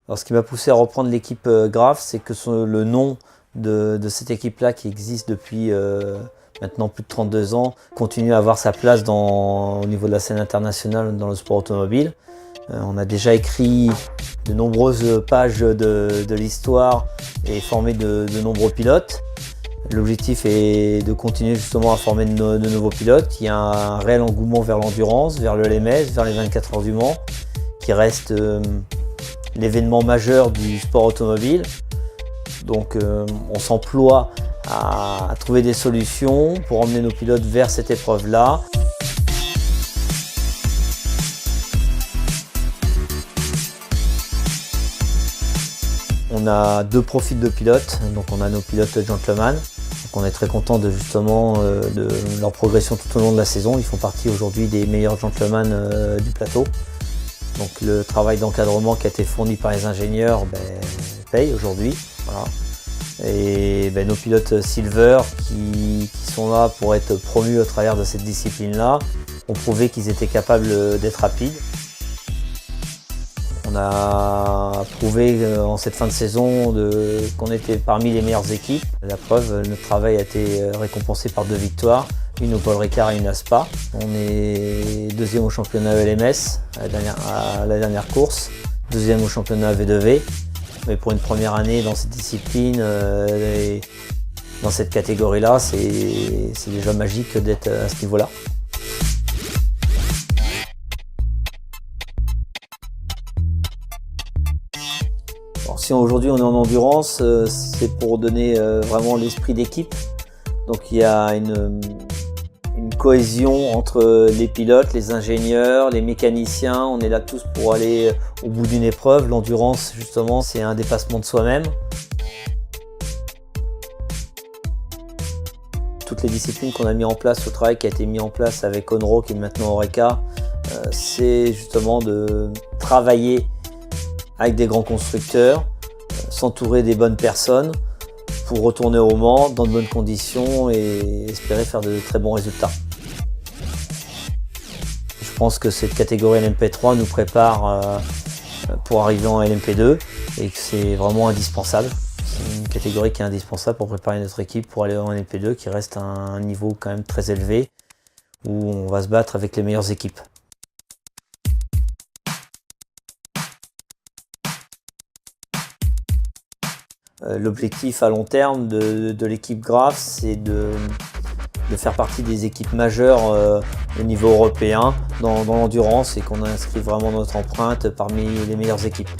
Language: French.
Alors, ce qui m'a poussé à reprendre l'équipe Graf, c'est que le nom de cette équipe-là, qui existe depuis maintenant plus de 32 ans, continue à avoir sa place au niveau de la scène internationale dans le sport automobile. On a déjà écrit de nombreuses pages de l'histoire et formé de nombreux pilotes. L'objectif est de continuer justement à former de nouveaux pilotes. Il y a un réel engouement vers l'endurance, vers le LMS, vers les 24 heures du Mans, qui reste l'événement majeur du sport automobile. Donc on s'emploie à trouver des solutions pour emmener nos pilotes vers cette épreuve-là. On a deux profils de pilotes, donc on a nos pilotes gentlemen. Donc on est très content de leur progression tout au long de la saison. Ils font partie aujourd'hui des meilleurs gentlemen du plateau. Donc le travail d'encadrement qui a été fourni par les ingénieurs paye aujourd'hui. Voilà. Et nos pilotes silver qui sont là pour être promus au travers de cette discipline-là ont prouvé qu'ils étaient capables d'être rapides. On a prouvé en cette fin de saison qu'on était parmi les meilleures équipes. La preuve, notre travail a été récompensé par 2 victoires, une au Paul Ricard et une à Spa. On est deuxième au championnat LMS à la dernière course, deuxième au championnat V2V. Mais pour une première année dans cette discipline, dans cette catégorie-là, c'est déjà magique d'être à ce niveau-là. Si aujourd'hui on est en endurance, c'est pour donner vraiment l'esprit d'équipe. Donc il y a une cohésion entre les pilotes, les ingénieurs, les mécaniciens. On est là tous pour aller au bout d'une épreuve. L'endurance, justement, c'est un dépassement de soi-même. Toutes les disciplines qu'on a mis en place, ce travail qui a été mis en place avec Onro, qui est maintenant Oreca, c'est justement de travailler avec des grands constructeurs, s'entourer des bonnes personnes pour retourner au Mans dans de bonnes conditions et espérer faire de très bons résultats. Je pense que cette catégorie LMP3 nous prépare pour arriver en LMP2 et que c'est vraiment indispensable. C'est une catégorie qui est indispensable pour préparer notre équipe pour aller en LMP2, qui reste à un niveau quand même très élevé où on va se battre avec les meilleures équipes. L'objectif à long terme de l'équipe Graf, c'est de faire partie des équipes majeures au niveau européen dans l'endurance et qu'on inscrit vraiment notre empreinte parmi les meilleures équipes.